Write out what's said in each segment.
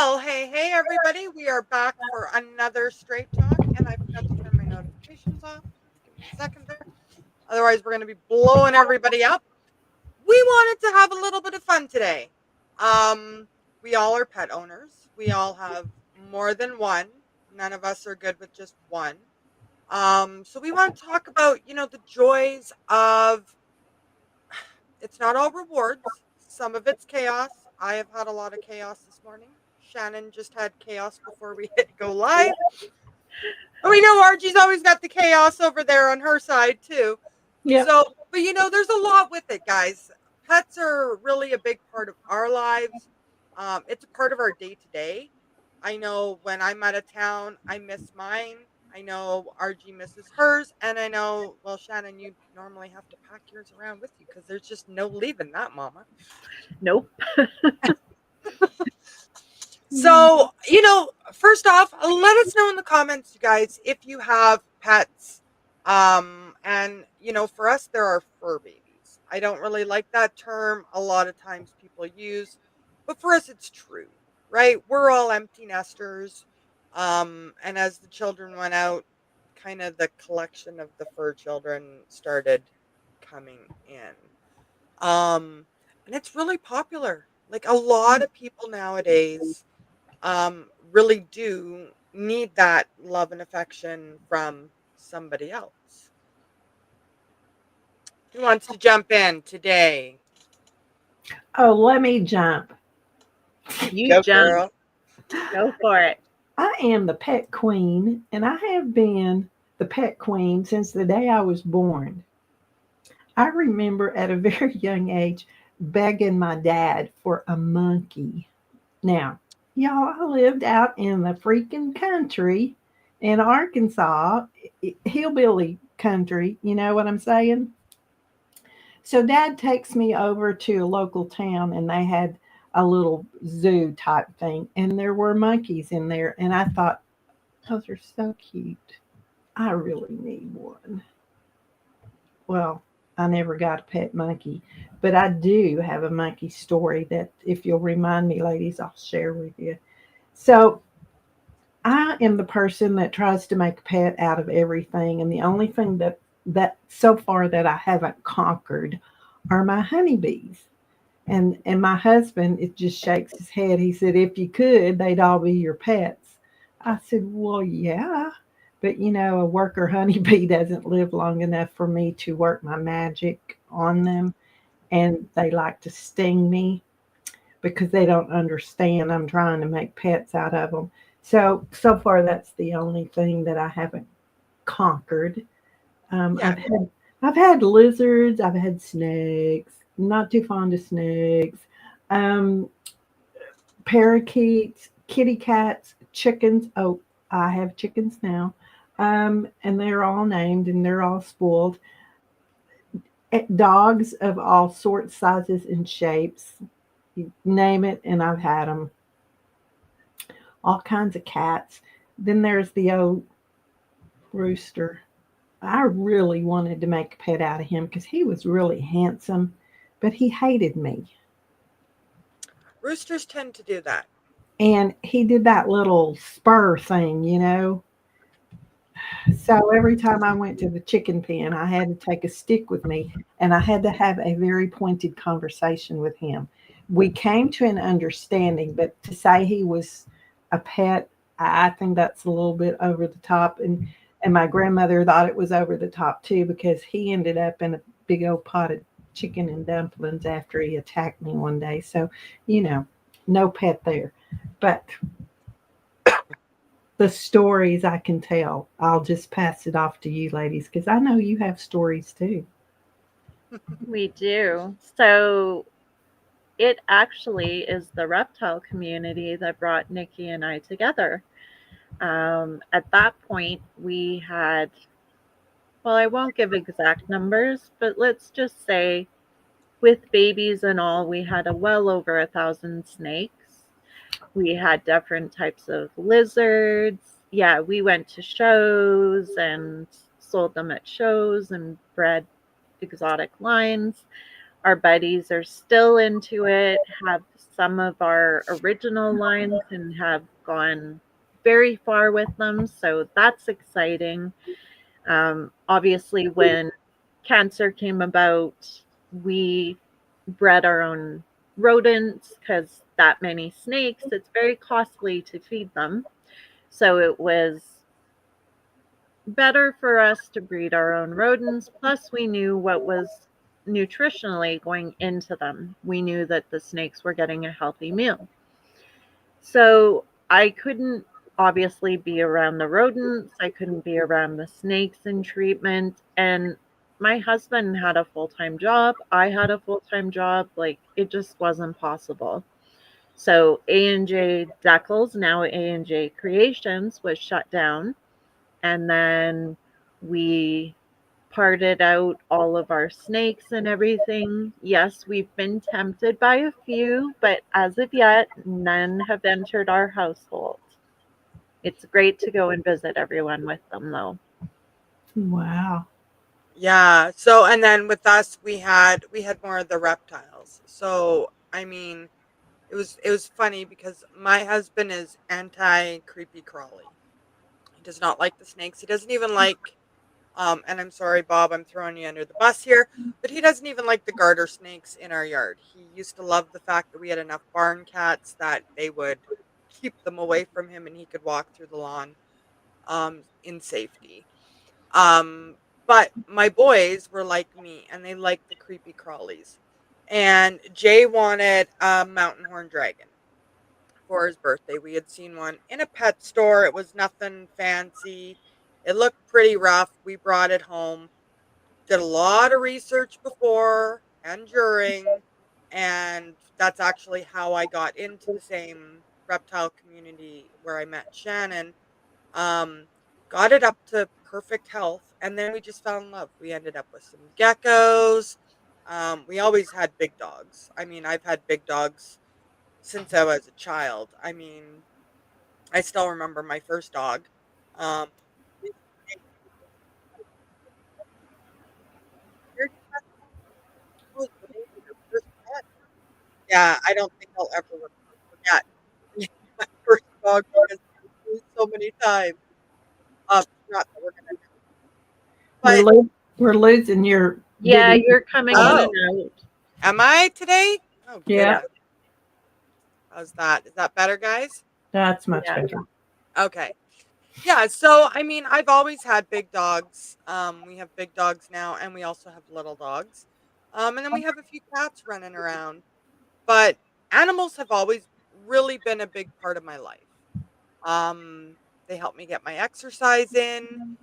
Well, hey, everybody. We are back for another straight talk, and I forgot to turn my notifications off. Give me a second there. Otherwise, we're going to be blowing everybody up. We wanted to have a little bit of fun today. Um, we all are pet owners. We all have more than one. None of us are good with just one. So we want to talk about, the joys of it's not all rewards. Some of it's chaos. I have had a lot of chaos this morning. Shannon just had chaos before we hit go live. And we know Archie's always got the chaos over there on her side too. Yeah. So, but there's a lot with it, guys. Pets are really a big part of our lives. It's a part of our day to day. I know when I'm out of town, I miss mine. I know RG misses hers, and I know, well, Shannon, you normally have to pack yours around with you because there's just no leaving that, Mama. Nope. So, first off, let us know in the comments, you guys, if you have pets. And for us, there are fur babies. I don't really like that term. A lot of times people use, but for us, it's true, right? We're all empty nesters. And as the children went out, kind of the collection of the fur children started coming in. And it's really popular. Like a lot of people nowadays really do need that love and affection from somebody else. Who wants to jump in today? Oh, let me jump. You Go, jump. girl. Go for it. I am the pet queen, and I have been the pet queen since the day I was born. I remember at a very young age begging my dad for a monkey. Now, y'all, I lived out in the freaking country in Arkansas, hillbilly country. You know what I'm saying? So dad takes me over to a local town and they had a little zoo type thing and there were monkeys in there and I thought those are so cute. I really need one. Well, I never got a pet monkey, but I do have a monkey story that if you'll remind me ladies I'll share with you. So, I am the person that tries to make a pet out of everything and the only thing that so far that I haven't conquered are my honeybees. And my husband, it just shakes his head. He said, if you could, they'd all be your pets. I said, well, yeah. But a worker honeybee doesn't live long enough for me to work my magic on them. And they like to sting me because they don't understand I'm trying to make pets out of them. So far, that's the only thing that I haven't conquered. Yeah. I've had lizards. I've had snakes. Not too fond of snakes. Um, Parakeets, kitty cats, chickens. Oh, I have chickens now, and they're all named and they're all spoiled. Dogs of all sorts, sizes, and shapes. You name it, and I've had them. All kinds of cats. Then there's the old rooster. I really wanted to make a pet out of him because he was really handsome, but he hated me. Roosters tend to do that. And he did that little spur thing. So every time I went to the chicken pen, I had to take a stick with me and I had to have a very pointed conversation with him. We came to an understanding, but to say he was a pet, I think that's a little bit over the top. And my grandmother thought it was over the top too because he ended up in a big old pot of chicken and dumplings after he attacked me one day. So, you know, no pet there. But the stories I can tell, I'll just pass it off to you ladies because I know you have stories too. We do. So it actually is the reptile community that brought Nikki and I together. At that point, we had, well, I won't give exact numbers, but let's just say with babies and all, we had a well over 1,000 snakes. We had different types of lizards. Yeah, we went to shows and sold them at shows and bred exotic lines. our buddies are still into it, have some of our original lines and have gone very far with them. So that's exciting. Obviously, when cancer came about, we bred our own rodents because that many snakes, it's very costly to feed them. So it was better for us to breed our own rodents. Plus, we knew what was nutritionally going into them. We knew that the snakes were getting a healthy meal. So I couldn't obviously be around the rodents. I couldn't be around the snakes in treatment. And my husband had a full time job. I had a full time job. Like it just wasn't possible. So A&J Decals, now A&J Creations, was shut down. And then we parted out all of our snakes and everything. Yes, we've been tempted by a few, but as of yet, none have entered our household. It's great to go and visit everyone with them, though. Wow. Yeah. So and then with us we had more of the reptiles. So I mean, it was funny because my husband is anti creepy crawly. He does not like the snakes. He doesn't even like and I'm sorry, Bob, I'm throwing you under the bus here, but he doesn't even like the garter snakes in our yard. He used to love the fact that we had enough barn cats that they would keep them away from him and he could walk through the lawn in safety. Um, but my boys were like me and they liked the creepy crawlies. And Jay wanted a mountain horn dragon for his birthday. We had seen one in a pet store. It was nothing fancy. It looked pretty rough. We brought it home, did a lot of research before and during, and that's actually how I got into the same reptile community where I met Shannon. Um, got it up to perfect health, and then we just fell in love. We ended up with some geckos. We always had big dogs. I mean, I've had big dogs since I was a child. I mean, I still remember my first dog. Um, yeah, I don't think I'll ever forget my first dog because I was so many times. Not that we're gonna, We're but we're losing your Yeah, video. you're coming in and oh, out. am I today? Oh Yeah, goodness, how's that? Is that better, guys? that's much Yeah. better. Okay. Yeah, so I mean, I've always had big dogs. We have big dogs now, and we also have little dogs. And then we have a few cats running around. But animals have always really been a big part of my life. Um, they help me get my exercise in,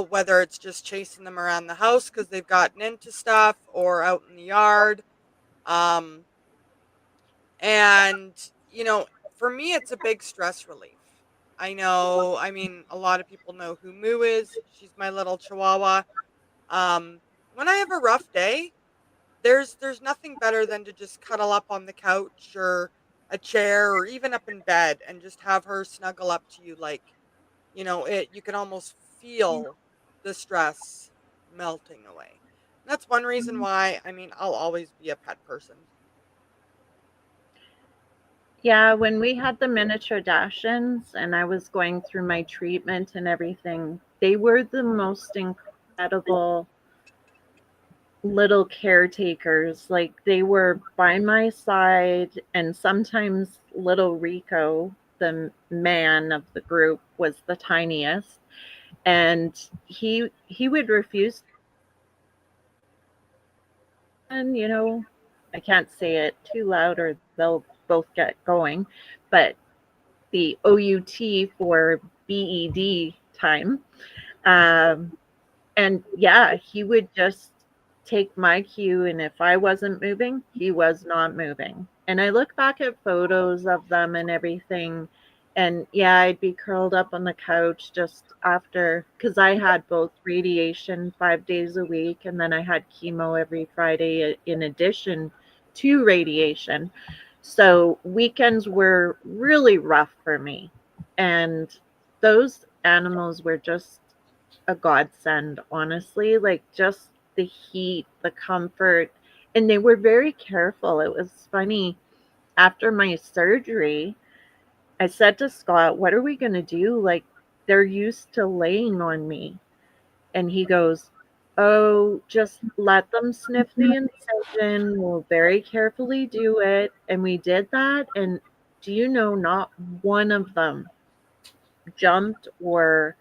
whether it's just chasing them around the house because they've gotten into stuff or out in the yard. Um, and, for me, it's a big stress relief. I know, I mean, a lot of people know who Moo is. She's my little chihuahua. Um, when I have a rough day, there's nothing better than to just cuddle up on the couch or a chair or even up in bed and just have her snuggle up to you like, you can almost feel the stress melting away. And that's one reason why, I mean, I'll always be a pet person. Yeah, when we had the miniature Dachshunds and I was going through my treatment and everything, they were the most incredible little caretakers. Like they were by my side, and sometimes little Rico, the man of the group, was the tiniest, and he would refuse. And I can't say it too loud or they'll both get going, but the OUT for BED time. Um, and yeah, he would just take my cue. And if I wasn't moving, he was not moving. And I look back at photos of them and everything. And yeah, I'd be curled up on the couch just after, because I had both radiation 5 days a week, and then I had chemo every Friday in addition to radiation. So weekends were really rough for me. And those animals were just a godsend, honestly. Like just the heat, the comfort, And they were very careful. It was funny. After my surgery, I said to Scott, "What are we going to do? Like, they're used to laying on me." And he goes, "Oh, just let them sniff the incision. We'll very carefully do it." And we did that. And do you know, not one of them jumped or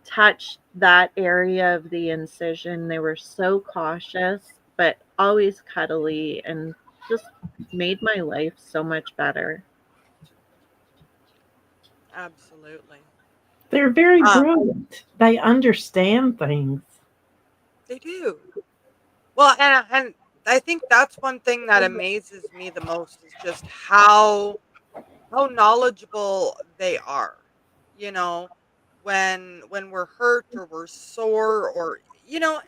touched that area of the incision. They were so cautious, but always cuddly and just made my life so much better. Absolutely. They're very Um, brilliant. They understand things. they do. Well, and I think that's one thing that amazes me the most is just how knowledgeable they are. You know, when we're hurt or we're sore or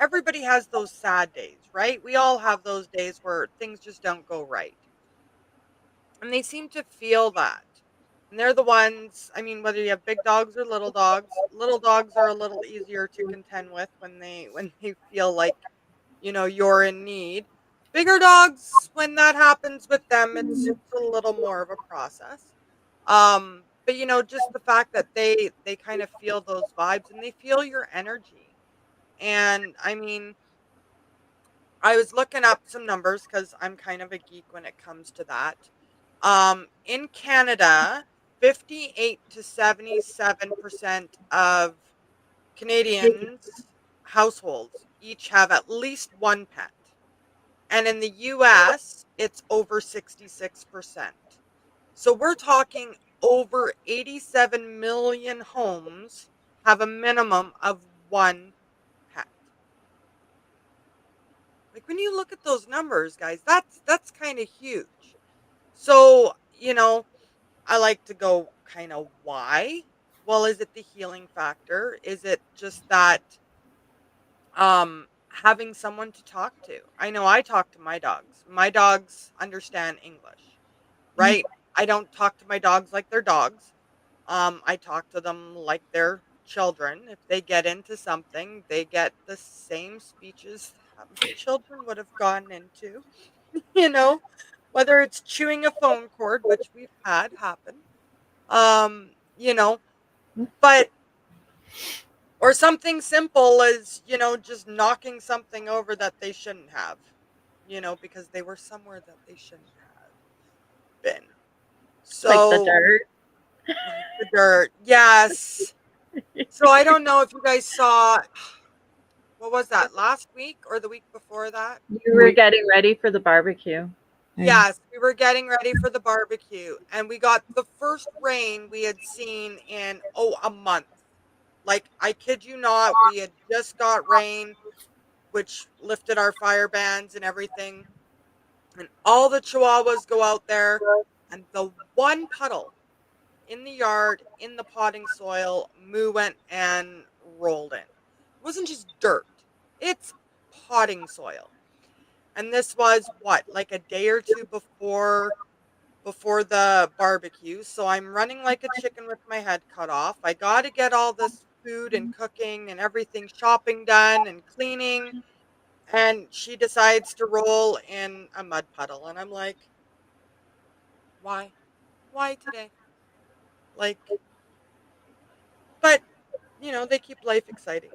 everybody has those sad days, right? We all have those days where things just don't go right. And they seem to feel that. And they're the ones, I mean, whether you have big dogs or little dogs are a little easier to contend with when they feel like, you're in need. Bigger dogs, when that happens with them, it's a little more of a process. But just the fact that they kind of feel those vibes and they feel your energy. And I mean, I was looking up some numbers because I'm kind of a geek when it comes to that. In Canada, 58 to 77% of Canadians households each have at least one pet. And in the US, it's over 66%. So we're talking over 87 million homes have a minimum of one pet. Like when you look at those numbers, guys, that's kind of huge. So, I like to go kind of why? Well, is it the healing factor? Is it just that having someone to talk to? I know I talk to my dogs. My dogs understand English, right? I don't talk to my dogs like they're dogs. I talk to them like they're children. If they get into something, they get the same speeches that my children would have gone into, you know, whether it's chewing a phone cord, which we've had happen, um, you know, but or something simple as, just knocking something over that they shouldn't have, because they were somewhere that they shouldn't have been. Like the So, dirt. like the dirt. Yes. So I don't know if you guys saw, what was that, last week or the week before that? You were getting ready for the barbecue. Yes, we were getting ready for the barbecue and we got the first rain we had seen in, a month. Like, I kid you not, we had just got rain, which lifted our fire bans and everything. And all the chihuahuas go out there, and the one puddle in the yard, in the potting soil, Moo went and rolled in. It wasn't just dirt, it's potting soil. And this was what, like a day or two before the barbecue. So I'm running like a chicken with my head cut off. I got to get all this food and cooking and everything, shopping done and cleaning. And she decides to roll in a mud puddle. And I'm like, why? Why today? Like, but, they keep life exciting.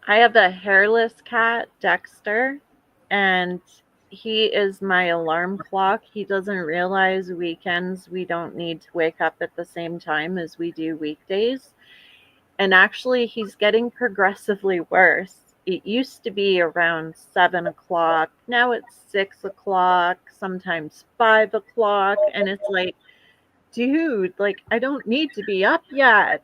I have a hairless cat, Dexter, and he is my alarm clock. He doesn't realize weekends we don't need to wake up at the same time as we do weekdays. And actually, he's getting progressively worse. It used to be around 7 o'clock. Now it's 6 o'clock, sometimes 5 o'clock. And it's like, dude, like, I don't need to be up yet.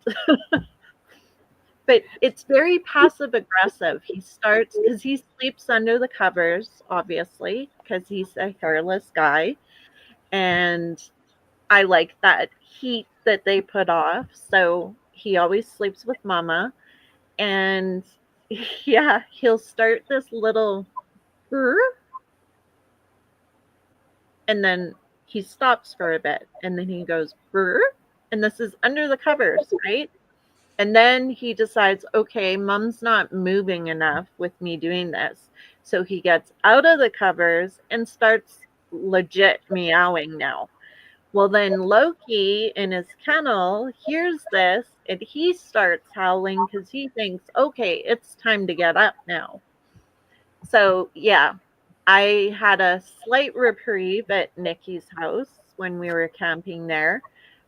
But it's very passive aggressive. He starts because he sleeps under the covers, obviously, because he's a hairless guy. And I like that heat that they put off. So he always sleeps with mama. And yeah, he'll start this little "Brr," and then he stops for a bit and then he goes "Brr," and this is under the covers, right? And then he decides, okay, mom's not moving enough with me doing this. So he gets out of the covers and starts legit meowing now. Well, then Loki in his kennel hears this and he starts howling because he thinks, okay, it's time to get up now. So, yeah, I had a slight reprieve at Nikki's house when we were camping there.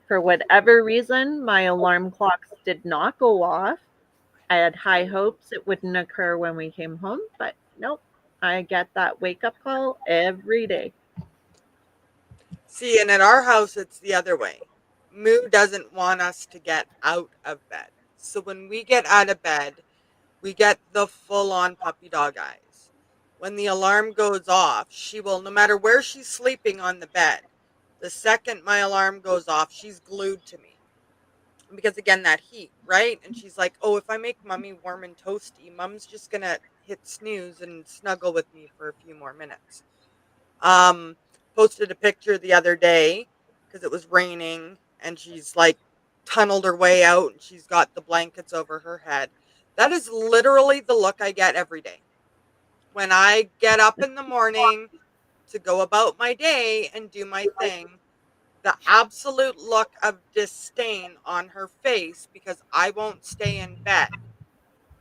For whatever reason, my alarm clocks did not go off. I had high hopes it wouldn't occur when we came home, but nope. I get that wake up call every day. See, and at our house, it's the other way. Moo doesn't want us to get out of bed. So when we get out of bed, we get the full on puppy dog eyes. When the alarm goes off, she will, no matter where she's sleeping on the bed, the second my alarm goes off, she's glued to me. Because again, that heat, right? And she's like, oh, if I make mommy warm and toasty, mom's just going to hit snooze and snuggle with me for a few more minutes. Um, Posted a picture the other day because it was raining and she's like tunneled her way out and she's got the blankets over her head. That is literally the look I get every day. When I get up in the morning to go about my day and do my thing, the absolute look of disdain on her face because I won't stay in bed.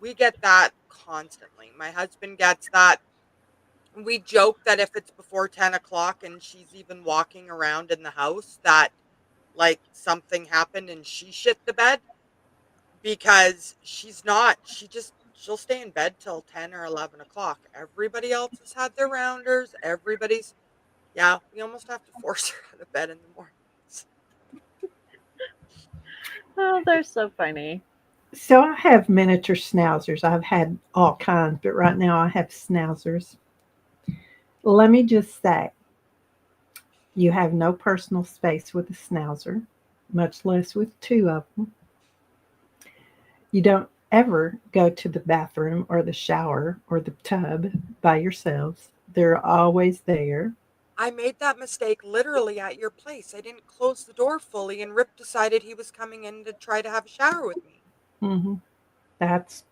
We get that constantly. My husband gets that. We joke that if it's before 10 o'clock and she's even walking around in the house, that like something happened and she shit the bed because she's not, she'll stay in bed till 10 or 11 o'clock. Everybody else has had their rounders. Yeah, we almost have to force her out of bed in the mornings. Oh, they're so funny. So I have miniature schnauzers. I've had all kinds, but right now I have schnauzers. Let me just say, you have no personal space with a schnauzer, much less with two of them. You don't ever go to the bathroom or the shower or the tub by yourselves. They're always there. I made that mistake literally at your place. I didn't close the door fully, and Rip decided he was coming in to try to have a shower with me. Hmm. That's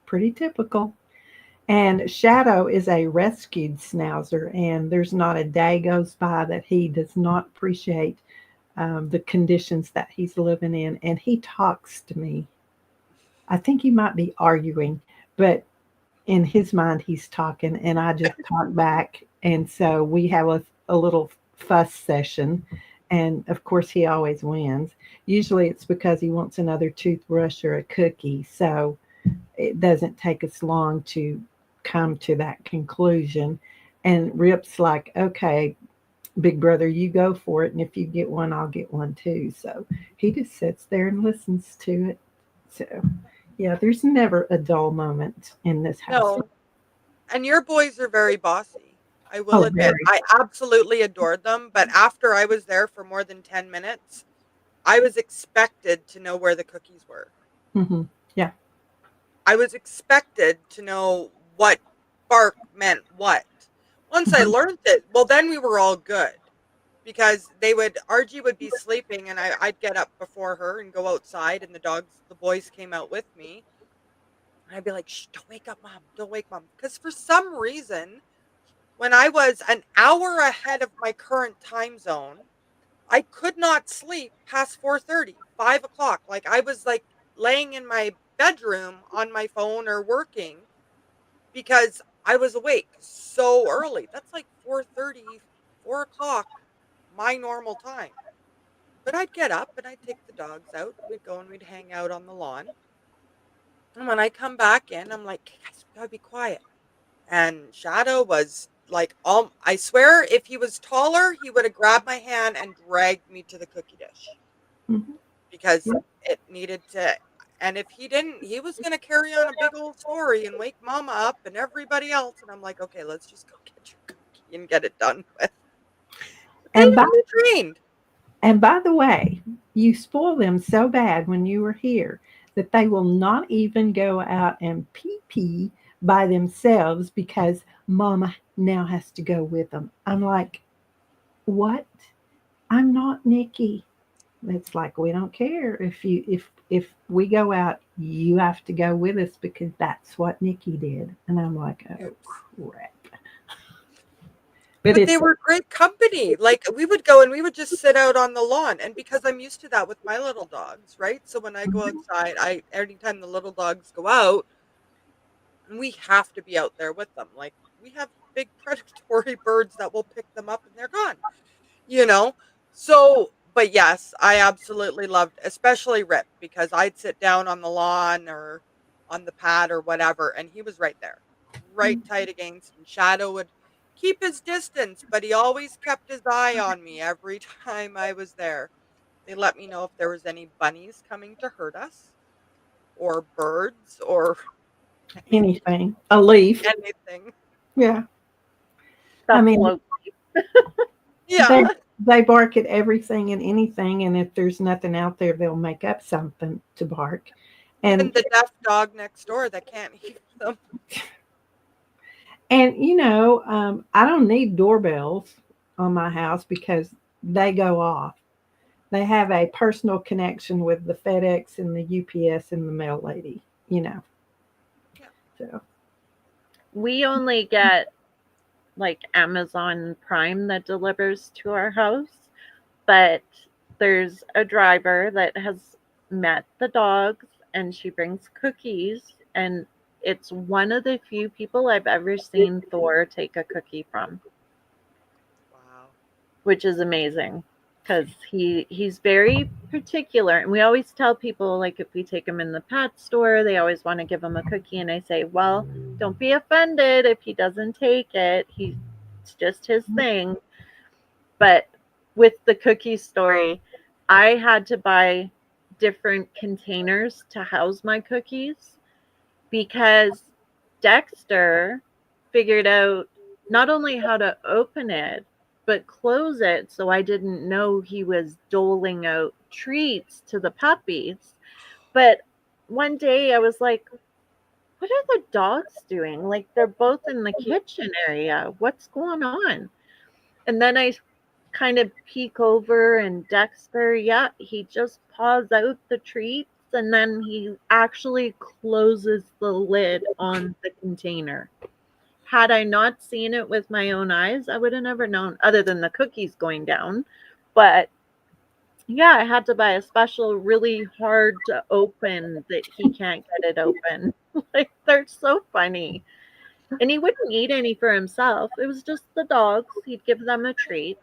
pretty typical. And Shadow is a rescued schnauzer, and there's not a day goes by that he does not appreciate the conditions that he's living in. And he talks to me. I think he might be arguing, but in his mind, he's talking, and I just talk back. And so we have a little fuss session. And of course, he always wins. Usually it's because he wants another toothbrush or a cookie. So it doesn't take us long to come to that conclusion. And Rip's like, okay, big brother, you go for it. And if you get one, I'll get one too. So he just sits there and listens to it. So, yeah, there's never a dull moment in this house. No. And your boys are very bossy. I will Oh, admit, very. I absolutely adored them. But after I was there for more than 10 minutes, I was expected to know where the cookies were. Hmm. Yeah. I was expected to know what bark meant what. Once I Hmm. learned it, well, then we were all good because Argy would be sleeping and I'd get up before her and go outside and the boys came out with me. And I'd be like, shh, don't wake up, mom. Don't wake mom. Because for some reason, when I was an hour ahead of my current time zone, I could not sleep past 4:30, 5 o'clock. Like I was like laying in my bedroom on my phone or working because I was awake so early. That's like 4:30, 4 o'clock, my normal time. But I'd get up and I'd take the dogs out. We'd go and we'd hang out on the lawn. And when I come back in, I'm like, hey guys, we gotta be quiet. And Shadow was like, I swear, if he was taller, he would have grabbed my hand and dragged me to the cookie dish Hmm. because Yeah. it needed to. And if he didn't, he was going to carry on a big old story and wake mama up and everybody else. And I'm like, okay, let's just go get your cookie and get it done with. But they And by know they're trained. And by the way, you spoil them so bad when you were here that they will not even go out and pee pee by themselves because mama now has to go with them. I'm like, what? I'm not Nikki. It's like we don't care if if we go out, you have to go with us because that's what Nikki did. And I'm like, oh, Oops. crap. But But they it's, were great company. Like we would go and we would just sit out on the lawn. And because I'm used to that with my little dogs, right? So when I go outside, anytime the little dogs go out, we have to be out there with them. Like we have big predatory birds that will pick them up and they're gone, you know? So, but yes, I absolutely loved, especially Rip, because I'd sit down on the lawn or on the pad or whatever, and he was right there, right tight against, and Shadow would keep his distance, but he always kept his eye on me every time I was there. They let me know if there was any bunnies coming to hurt us or birds or anything, a leaf. anything. Yeah. I That's mean, low. they, Yeah. they bark at everything and anything. And if there's nothing out there, they'll make up something to bark. Even And the deaf dog next door that can't hear them. I don't need doorbells on my house because they go off. They have a personal connection with the FedEx and the UPS and the mail lady, you know. Yeah. So We only get like Amazon Prime that delivers to our house, but there's a driver that has met the dogs and she brings cookies, and it's one of the few people I've ever seen Thor take a cookie from, Wow. which is amazing because he's very particular. And we always tell people, like, if we take him in the pet store, they always want to give him a cookie, and I say, well, don't be offended if he doesn't take it. It's just his thing. But with the cookie story, I had to buy different containers to house my cookies because Dexter figured out not only how to open it, but close it, so I didn't know he was doling out treats to the puppies. But one day I was like, what are the dogs doing? Like, they're both in the kitchen area. What's going on? And then I kind of peek over, and Dexter, yeah, he just paws out the treats and then he actually closes the lid on the container. Had I not seen it with my own eyes, I would have never known, other than the cookies going down. But yeah, I had to buy a special, really hard to open that he can't get it open. Like, they're so funny. And he wouldn't eat any for himself. It was just the dogs. He'd give them a treat.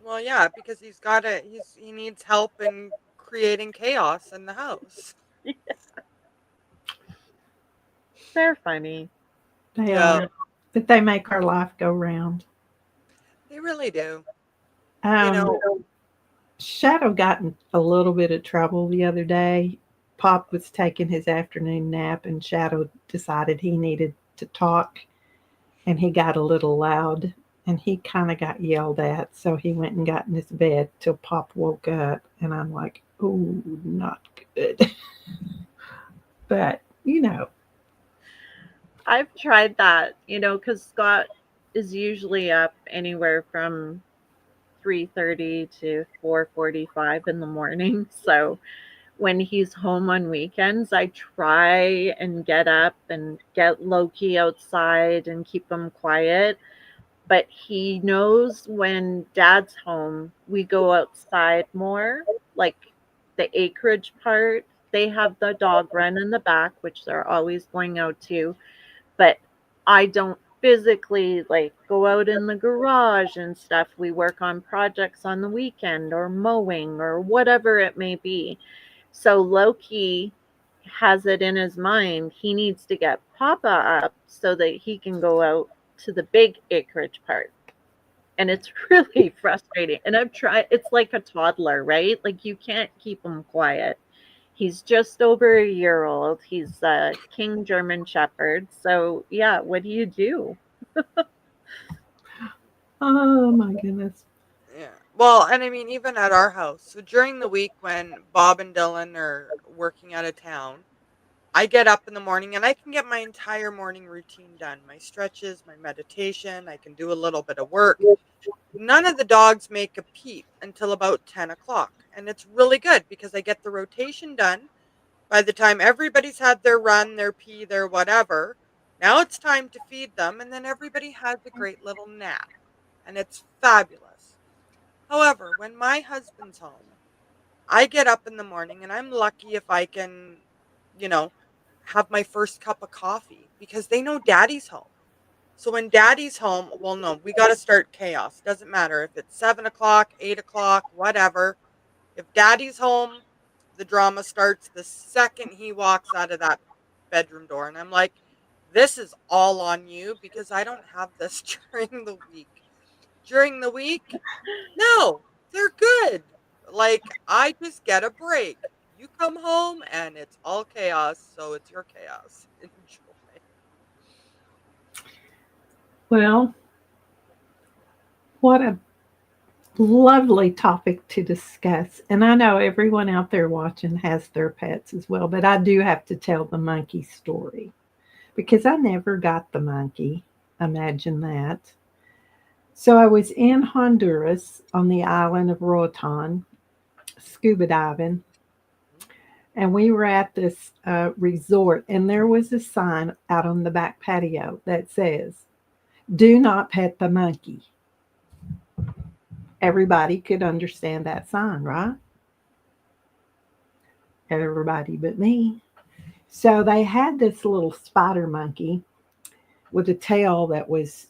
Well, yeah, because he needs help in creating chaos in the house. They're funny. they Yeah, are, but they make our life go round. they really do. You Um, know, Shadow got in a little bit of trouble the other day. Pop was taking his afternoon nap, and Shadow decided he needed to talk, and he got a little loud, and he kind of got yelled at. So he went and got in his bed till Pop woke up, and I'm like, "Oh, not good." But I've tried that, because Scott is usually up anywhere from 3:30 to 4:45 in the morning. So when he's home on weekends, I try and get up and get Loki outside and keep him quiet. But he knows when Dad's home, we go outside more, like the acreage part. They have the dog run in the back, which they're always going out to, but I don't physically like go out in the garage and stuff. We work on projects on the weekend or mowing or whatever it may be. So Loki has it in his mind he needs to get Papa up so that he can go out to the big acreage part. And it's really frustrating. And I've tried, it's like a toddler, right? Like, you can't keep him quiet. He's just over a year old. He's a King German Shepherd. So, yeah, what do you do? oh my goodness. yeah. Well, and I mean, even at our house. So during the week when Bob and Dylan are working out of town, I get up in the morning and I can get my entire morning routine done. My stretches, my meditation. I can do a little bit of work. None of the dogs make a peep until about 10 o'clock. And it's really good because I get the rotation done. By the time everybody's had their run, their pee, their whatever, now it's time to feed them, and then everybody has a great little nap. And it's fabulous. However, when my husband's home, I get up in the morning and I'm lucky if I can, you know, have my first cup of coffee because they know daddy's home. So when daddy's home, well, no, we got to start chaos. Doesn't matter if it's 7 o'clock, 8 o'clock, whatever. If daddy's home, the drama starts the second he walks out of that bedroom door. And I'm like, this is all on you because I don't have this during the week. During the week, no, they're good. Like, I just get a break. You come home and it's all chaos, so it's your chaos. Enjoy. Well, what a lovely topic to discuss. And I know everyone out there watching has their pets as well, but I do have to tell the monkey story because I never got the monkey. Imagine that. So I was in Honduras on the island of Roatan, scuba diving, and we were at this resort, and there was a sign out on the back patio that says, "Do not pet the monkey." Everybody could understand that sign, right? Everybody but me. So they had this little spider monkey with a tail that was,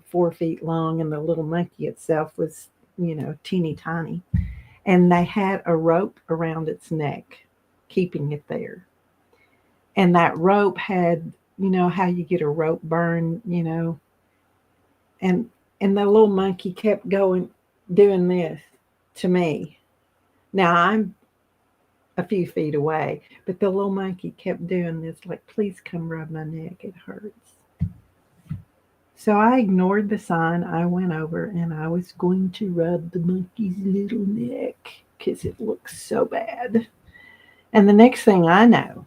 4 feet long, and the little monkey itself was, teeny tiny. And they had a rope around its neck, keeping it there. And that rope had, how you get a rope burn, and the little monkey kept going, doing this to me. Now I'm a few feet away, but the little monkey kept doing this, like, please come rub my neck, it hurts. So I ignored the sign. I went over and I was going to rub the monkey's little neck because it looks so bad. And the next thing I know,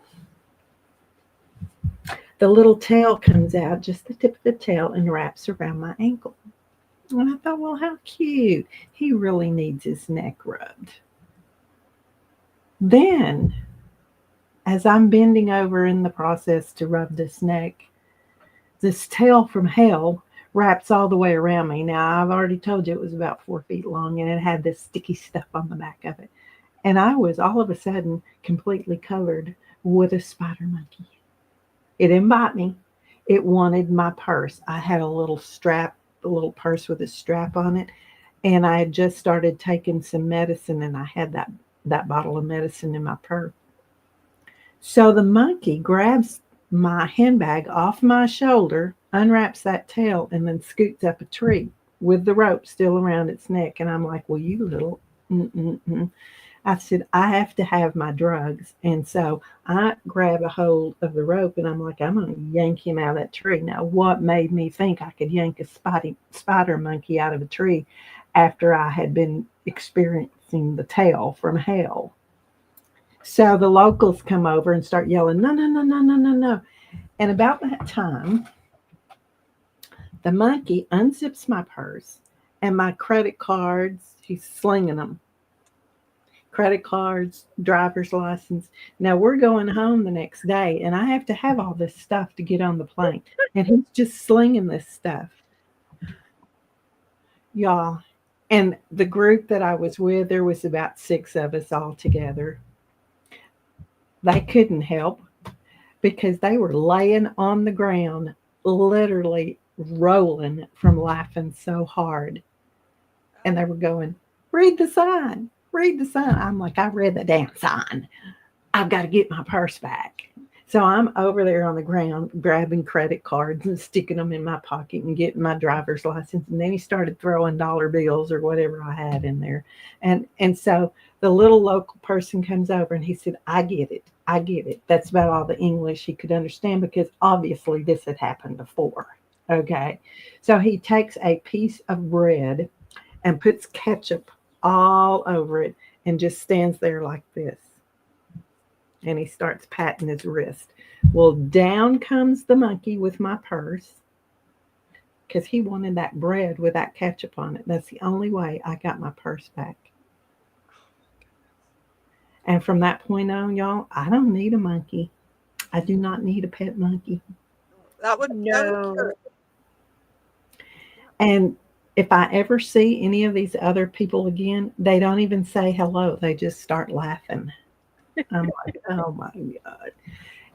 the little tail comes out, just the tip of the tail, and wraps around my ankle. And I thought, well, how cute. He really needs his neck rubbed. Then, as I'm bending over in the process to rub this neck, this tail from hell wraps all the way around me. Now, I've already told you it was about 4 feet long, and it had this sticky stuff on the back of it. And I was all of a sudden completely covered with a spider monkey. It didn't bite me. It wanted my purse. I had a little strap, a little purse with a strap on it. And I had just started taking some medicine, and I had that bottle of medicine in my purse. So the monkey grabs my handbag off my shoulder, unwraps that tail, and then scoots up a tree with the rope still around its neck. And I'm like, well, you little, I said, I have to have my drugs. And so I grab a hold of the rope, and I'm like, I'm going to yank him out of that tree. Now, what made me think I could yank a spider monkey out of a tree after I had been experiencing the tail from hell? So the locals come over and start yelling, no, no, no, no, no, no, no. And about that time, the monkey unzips my purse and my credit cards. He's slinging them. Credit cards, driver's license. Now we're going home the next day, and I have to have all this stuff to get on the plane. And he's just slinging this stuff. Y'all. And the group that I was with, there was about 6 of us all together. They couldn't help because they were laying on the ground, literally rolling from laughing so hard. And they were going, read the sign, read the sign. I'm like, I read the damn sign. I've got to get my purse back. So I'm over there on the ground grabbing credit cards and sticking them in my pocket and getting my driver's license. And then he started throwing dollar bills or whatever I had in there. And so the little local person comes over and he said, I get it. I get it. That's about all the English he could understand because obviously this had happened before. Okay. So he takes a piece of bread and puts ketchup all over it and just stands there like this. And he starts patting his wrist. Well, down comes the monkey with my purse because he wanted that bread with that ketchup on it. That's the only way I got my purse back. And from that point on, y'all, I don't need a monkey. I do not need a pet monkey. That would cure No. it. And if I ever see any of these other people again, they don't even say hello. They just start laughing. I'm like, oh my God.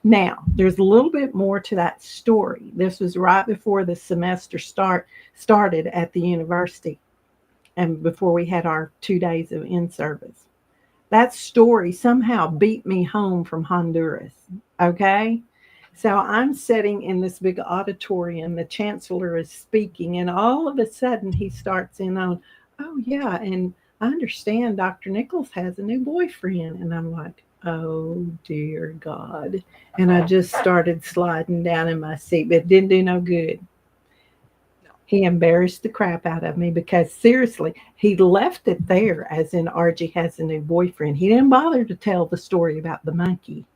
Now, there's a little bit more to that story. This was right before the semester started at the university and before we had our 2 days of in service. That story somehow beat me home from Honduras. Okay. So I'm sitting in this big auditorium. The chancellor is speaking, and all of a sudden he starts in on, oh, yeah. And I understand Dr. Nichols has a new boyfriend. And I'm like, oh, dear God. And I just started sliding down in my seat, but it didn't do no good. No. He embarrassed the crap out of me because seriously, he left it there as in Archie has a new boyfriend. He didn't bother to tell the story about the monkey.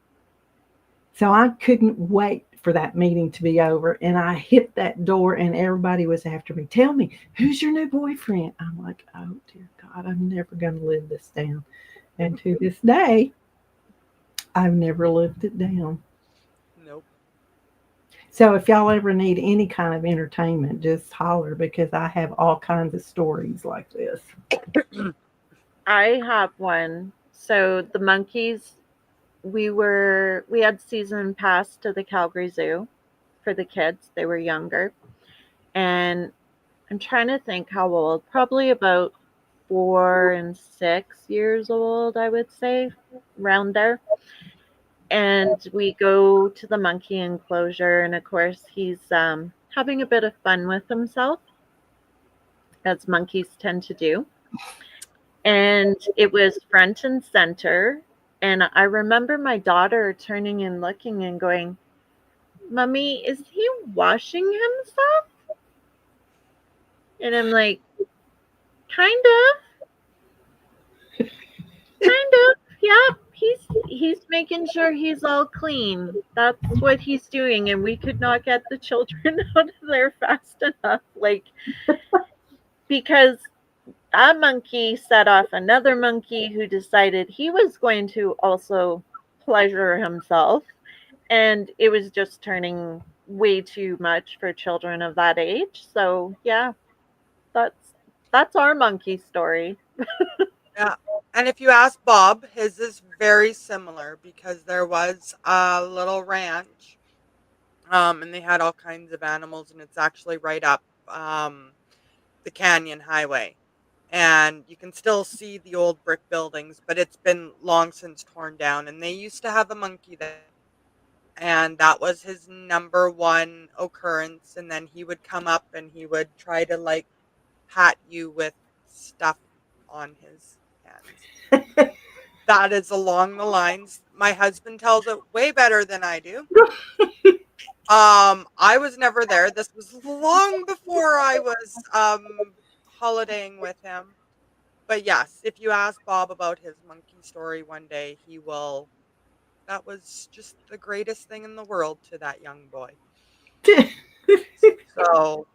So I couldn't wait for that meeting to be over. And I hit that door and everybody was after me. Tell me, who's your new boyfriend? I'm like, oh, dear God, I'm never going to live this down. And to this day, I've never lived it down. Nope. So if y'all ever need any kind of entertainment, just holler because I have all kinds of stories like this. I have one. So the monkeys, we had season pass to the Calgary Zoo for the kids. They were younger. And I'm trying to think how old. Probably about 4 and 6 years old, I would say, around there. And we go to the monkey enclosure, and of course, he's having a bit of fun with himself, as monkeys tend to do. And it was front and center. And I remember my daughter turning and looking and going, Mommy, is he washing himself? And I'm like, kind of, yeah. He's making sure he's all clean. That's what he's doing, and we could not get the children out of there fast enough. Like, because that monkey set off another monkey who decided he was going to also pleasure himself, and it was just turning way too much for children of that age. So yeah, that's that's our monkey story. Yeah. And if you ask Bob, his is very similar because there was a little ranch, and they had all kinds of animals, and it's actually right up the Canyon Highway. And you can still see the old brick buildings, but it's been long since torn down. And they used to have a monkey there, and that was his number one occurrence. And then he would come up and he would try to like pat you with stuff on his hands. That is along the lines. My husband tells it way better than I do. I was never there. This was long before I was holidaying with him. But yes, if you ask Bob about his monkey story one day, he will. That was just the greatest thing in the world to that young boy. So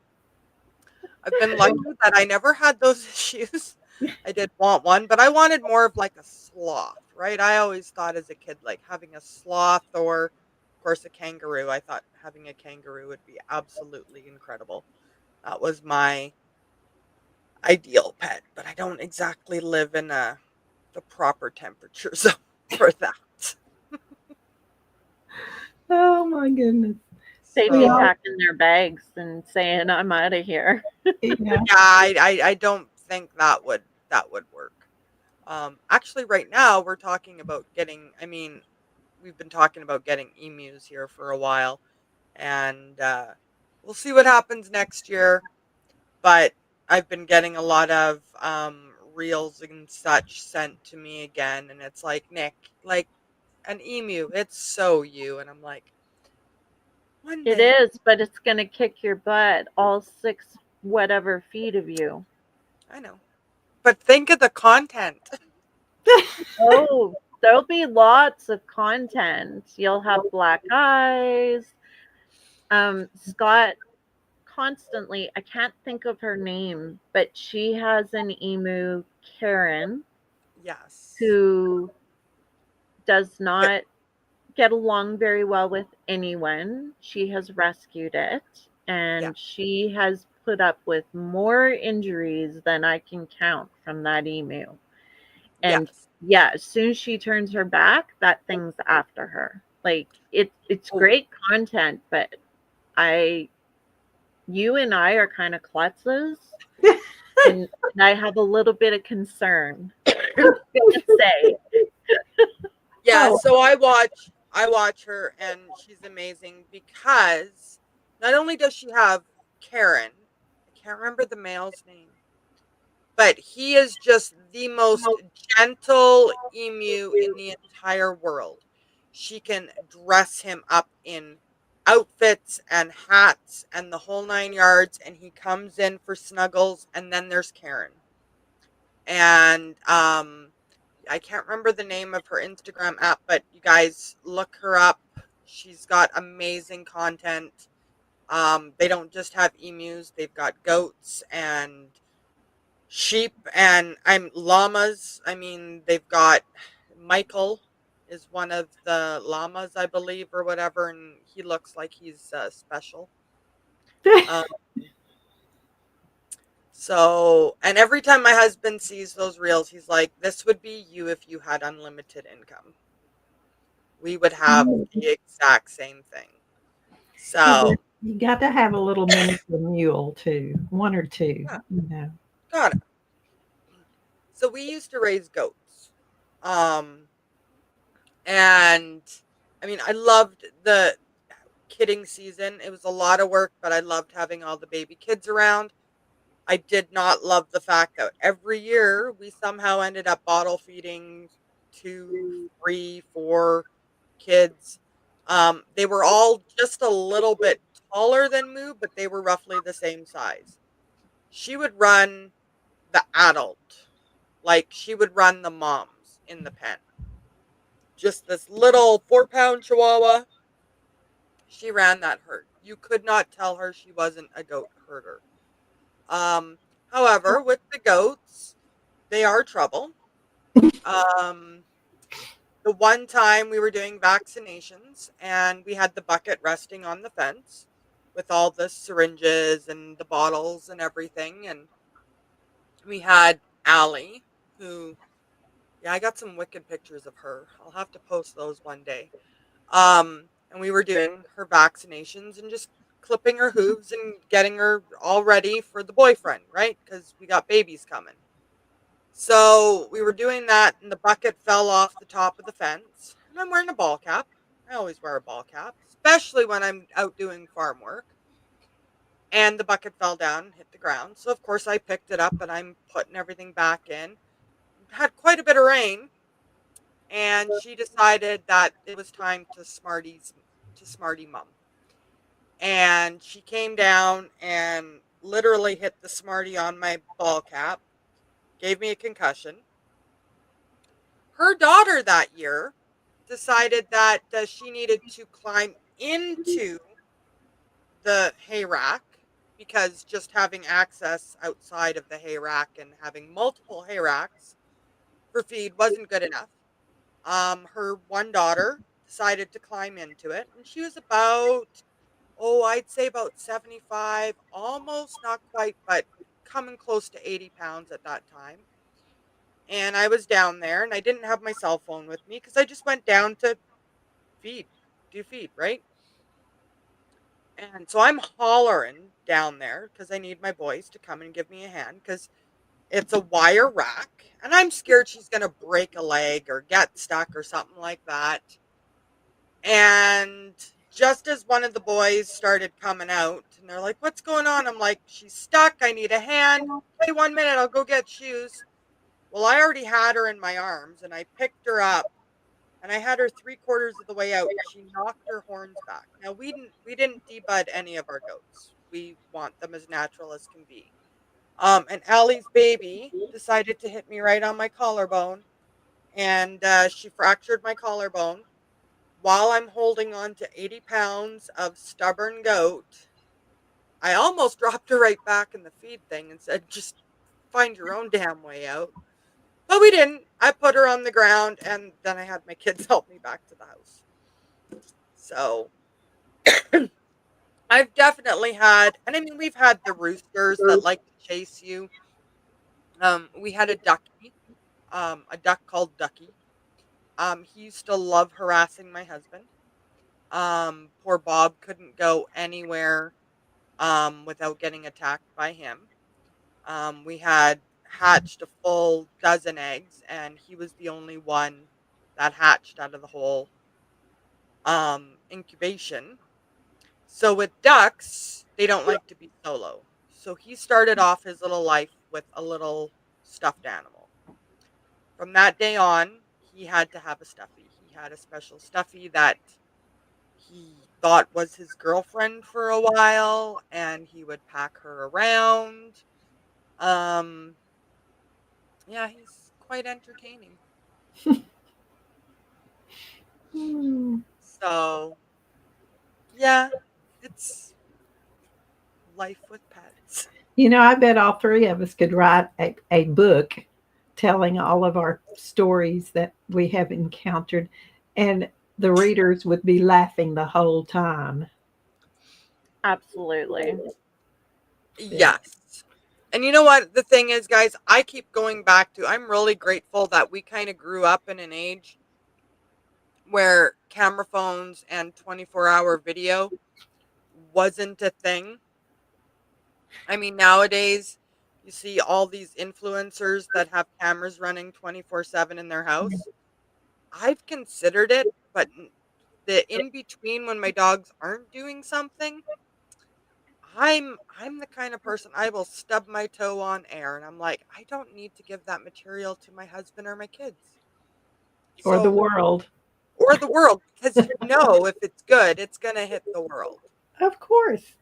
I've been lucky that I never had those issues. I did want one, but I wanted more of like a sloth, right? I always thought as a kid, like having a sloth or, of course, a kangaroo. I thought having a kangaroo would be absolutely incredible. That was my ideal pet, but I don't exactly live in the proper temperature zone for that. Oh my goodness. They'd be Yeah, So packing their bags and saying, "I'm out of here." yeah. yeah, I don't think that would work. Actually, right now we're talking about getting. I mean, we've been talking about getting emus here for a while, and we'll see what happens next year. But I've been getting a lot of reels and such sent to me again, and it's like Nick, like an emu. It's so you, and I'm like, one It day. is, but it's gonna kick your butt, all 6 whatever feet of you. I know, but think of the content. Oh, there'll be lots of content. You'll have black eyes. Scott constantly, I can't think of her name, but she has an emu, Karen, Yes. who does not get along very well with anyone. She has rescued it, Yeah. and she has put up with more injuries than I can count from that emu. And Yes. yeah, as soon as she turns her back, that thing's after her. Like it's Oh, great content, but I you and I are kind of klutzes, and I have a little bit of concern. I'm gonna say. yeah. Oh, So I watch her, and she's amazing because not only does she have Karen, I can't remember the male's name, but he is just the most gentle emu in the entire world. She can dress him up in outfits and hats and the whole 9 yards, and he comes in for snuggles. And then there's Karen, and I can't remember the name of her Instagram app, but you guys look her up. She's got amazing content. They don't just have emus; they've got goats and sheep, and I'm llamas. I mean, they've got Michael is one of the llamas, I believe, or whatever, and he looks like he's special. Um, so, and every time my husband sees those reels, he's like, "This would be you if you had unlimited income. We would have the exact same thing." well, So, you got to have a little miniature mule too, one or two, yeah, you know. got it. So we used to raise goats. Um, and I mean, I loved the kidding season. It was a lot of work, but I loved having all the baby kids around. I did not love the fact that every year we somehow ended up bottle feeding 2, 3, 4 kids. They were all just a little bit taller than Moo, but they were roughly the same size. She would run the adult, like she would run the moms in the pen. Just this little 4-pound chihuahua. She ran that herd. You could not tell her she wasn't a goat herder. Um, However, with the goats, they are trouble. Um, the one time we were doing vaccinations and we had the bucket resting on the fence with all the syringes and the bottles and everything, and we had Allie, who, yeah, I got some wicked pictures of her. I'll have to post those one day. And we were doing her vaccinations and just clipping her hooves and getting her all ready for the boyfriend, right? Because we got babies coming. So we were doing that, and the bucket fell off the top of the fence. And I'm wearing a ball cap. I always wear a ball cap, especially when I'm out doing farm work. And the bucket fell down and hit the ground. So, of course, I picked it up and I'm putting everything back in. Had quite a bit of rain, and she decided that it was time to Smarty Mum. And she came down and literally hit the Smarty on my ball cap, gave me a concussion. Her daughter that year decided that she needed to climb into the hay rack because just having access outside of the hay rack and having multiple hay racks for feed wasn't good enough. Her one daughter decided to climb into it, and she was about, oh, I'd say about 75, almost not quite, but coming close to 80 pounds at that time. And I was down there, and I didn't have my cell phone with me because I just went down to feed, do feed, right? And so I'm hollering down there because I need my boys to come and give me a hand because it's a wire rack, and I'm scared she's going to break a leg or get stuck or something like that. And just as one of the boys started coming out, and they're like, "What's going on?" I'm like, "She's stuck. I need a hand. Hey, 1 minute, I'll go get shoes." Well, I already had her in my arms, and I picked her up, and I had her 3/4 of the way out, and she knocked her horns back. Now we didn't debud any of our goats. We want them as natural as can be. And Allie's baby decided to hit me right on my collarbone, and she fractured my collarbone while I'm holding on to 80 pounds of stubborn goat. I almost dropped her right back in the feed thing and said, "Just find your own damn way out." But we didn't. I put her on the ground, and then I had my kids help me back to the house. So I've definitely had, and I mean, we've had the roosters that like to chase you. We had a duck called Ducky. He used to love harassing my husband. Poor Bob couldn't go anywhere without getting attacked by him. We had hatched a full dozen eggs, and he was the only one that hatched out of the whole incubation. So with ducks, they don't like to be solo. So he started off his little life with a little stuffed animal. From that day on, he had to have a stuffy. He had a special stuffy that he thought was his girlfriend for a while, and he would pack her around. Um, yeah, he's quite entertaining. Hmm. So, yeah, it's life with pets. I bet all three of us could write a book telling all of our stories that we have encountered, and the readers would be laughing the whole time. Absolutely. Yeah. Yes. And you know what? The thing is, guys, I keep going back to I'm really grateful that we kind of grew up in an age where camera phones and 24-hour video wasn't a thing. I mean, nowadays, you see all these influencers that have cameras running 24/7 in their house. I've considered it, but the in between when my dogs aren't doing something, I'm the kind of person I will stub my toe on air, and I'm like, I don't need to give that material to my husband or my kids. Or the So, world. or the world, because if it's good, it's gonna hit the world. Of course.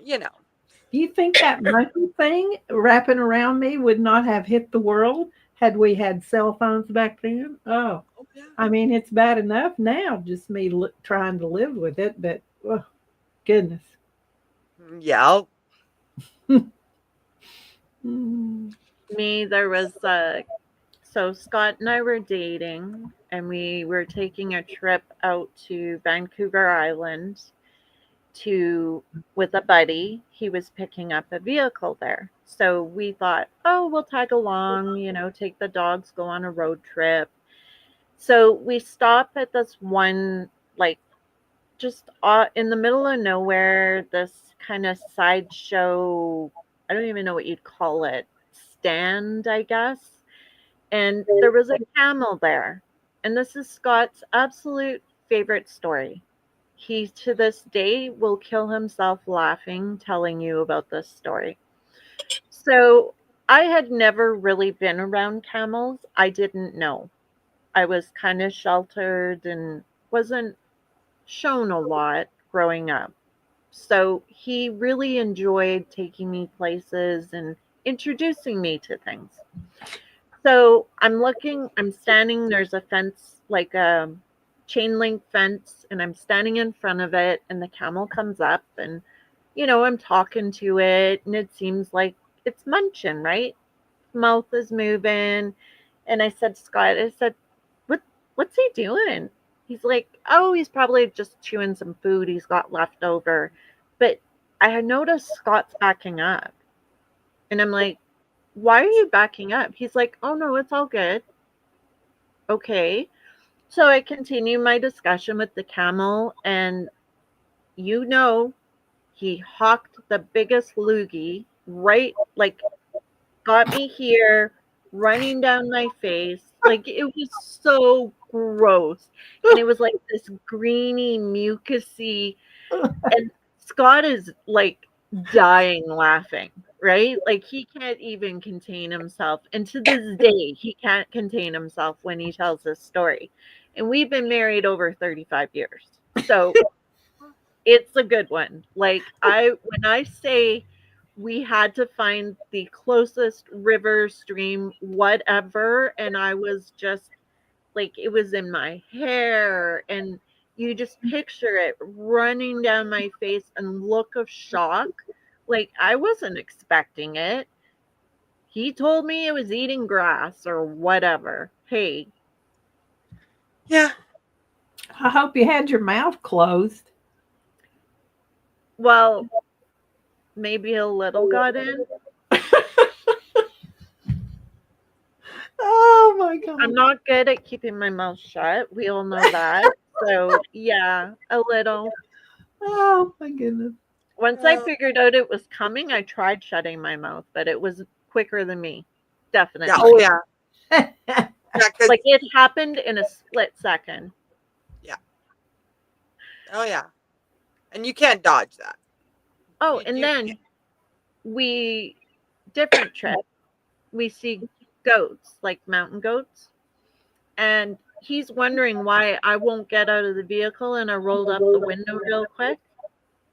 You know. Do you think that monkey thing wrapping around me would not have hit the world had we had cell phones back then? Oh, Oh yeah. I mean, it's bad enough now, just me trying to live with it, but oh, goodness. Yeah. Mm. Me, there was so Scott and I were dating, and we were taking a trip out to Vancouver Island to with a buddy. He was picking up a vehicle there. So we thought, oh, we'll tag along, take the dogs, go on a road trip. So we stop at this one, like, just in the middle of nowhere, this kind of sideshow, I don't even know what you'd call it, stand, I guess. And there was a camel there. And this is Scott's absolute favorite story. He, to this day, will kill himself laughing telling you about this story. So I had never really been around camels. I didn't know. I was kind of sheltered and wasn't shown a lot growing up. So he really enjoyed taking me places and introducing me to things. So I'm standing, there's a fence, like a chain link fence, and I'm standing in front of it, and the camel comes up, and, I'm talking to it, and it seems like it's munching, right? Mouth is moving. And I said, Scott, I said, what's he doing? He's like, oh, he's probably just chewing some food he's got left over. But I had noticed Scott's backing up. And I'm like, why are you backing up? He's like, oh, no, it's all good. Okay. So I continue my discussion with the camel, and he hawked the biggest loogie right, like, got me here, running down my face. Like, it was so gross. And it was like this greeny, mucusy. And Scott is like dying laughing, right? Like, he can't even contain himself. And to this day, he can't contain himself when he tells this story. And we've been married over 35 years. So it's a good one. Like, when I say we had to find the closest river, stream, whatever, and I was just like, it was in my hair, and you just picture it running down my face and look of shock. Like, I wasn't expecting it. He told me it was eating grass or whatever. Hey, Yeah. I hope you had your mouth closed. well, maybe a little got in. Oh my I'm God. not good at keeping my mouth shut. We all know that. So, yeah, a little. Oh my goodness. Once I Oh, figured out it was coming, I tried shutting my mouth, but it was quicker than me. yeah. Oh, Definitely. yeah. Yeah. Cause, Like it happened in a split second. yeah. Oh, yeah. And you can't dodge that. Oh, You, and you then we, different trip, we see goats, like mountain goats. And he's wondering why I won't get out of the vehicle and I rolled up the window real quick.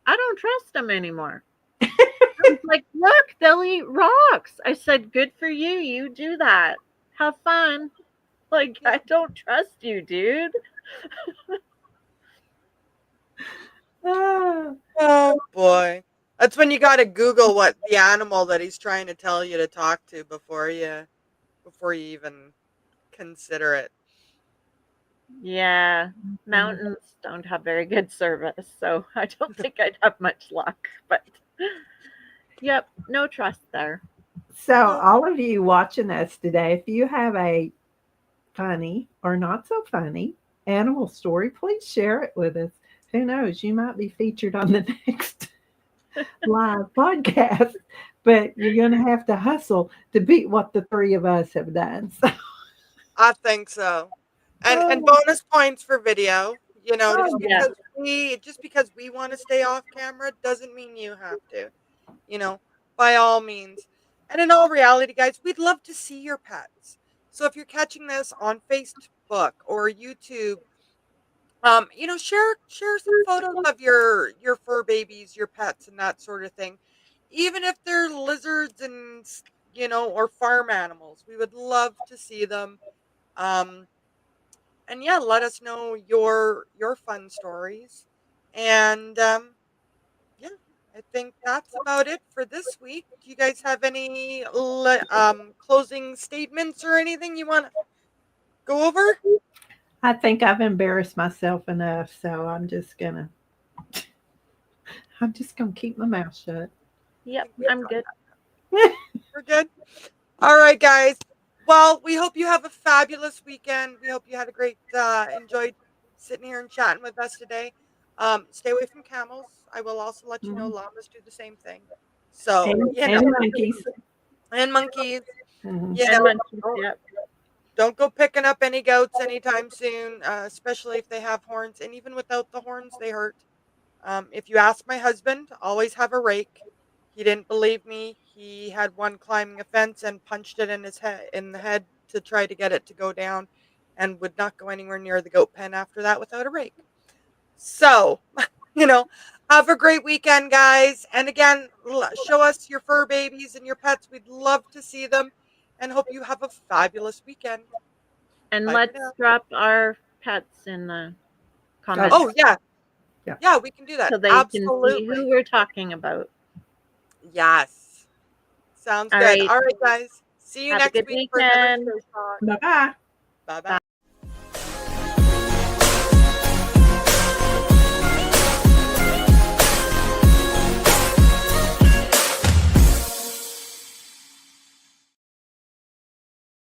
I don't trust him anymore. He's like, look, they'll eat rocks. I said, good for you. You do that. Have fun. Like, I don't trust you, dude. Ah, Oh boy. That's when you gotta Google what the animal that he's trying to tell you to talk to before you even consider it. Yeah, mountains don't have very good service, so I don't think I'd have much luck. But yep, no trust there. so, Oh, all of you watching us today, if you have a funny or not so funny animal story, please share it with us. Who knows? You might be featured on the next live podcast, but you're going to have to hustle to beat what the three of us have done. So, I think so. And oh, bonus points for video. You know, oh, yeah. just because we want to stay off camera doesn't mean you have to. You know, by all means. And in all reality, guys, we'd love to see your pets. So if you're catching this on Facebook or YouTube, share some photos of your fur babies, your pets, and that sort of thing. Even if they're lizards and or farm animals, we would love to see them. Um, and yeah, let us know your fun stories. And yeah, I think that's about it for this week. Do you guys have any closing statements or anything you want to go over? I think I've embarrassed myself enough, so I'm just gonna keep my mouth shut. I Yep, think we've I'm done good. that. We're good. All right, guys. Well, we hope you have a fabulous weekend. We hope you had a great, enjoyed sitting here and chatting with us today. Stay away from camels. I will also let you know Mhm. llamas do the same thing. So, And monkeys. and monkeys, Mhm. you And know, munchies, yep. don't go picking up any goats anytime soon, especially if they have horns. And even without the horns, they hurt. If you ask my husband, always have a rake. He didn't believe me. He had one climbing a fence and punched it in the head to try to get it to go down, and would not go anywhere near the goat pen after that without a rake. So, you know, have a great weekend, guys. And again, show us your fur babies and your pets. We'd love to see them, and hope you have a fabulous weekend. And Bye for let's now. drop our pets in the Oh, comments Oh yeah, yeah. yeah, we can do that. so they can see who Absolutely. we're talking about. Yes. Sounds All good. right. All right, guys. See you Have a next good week for another weekend. Straight Talk. Bye bye. Bye bye. Bye.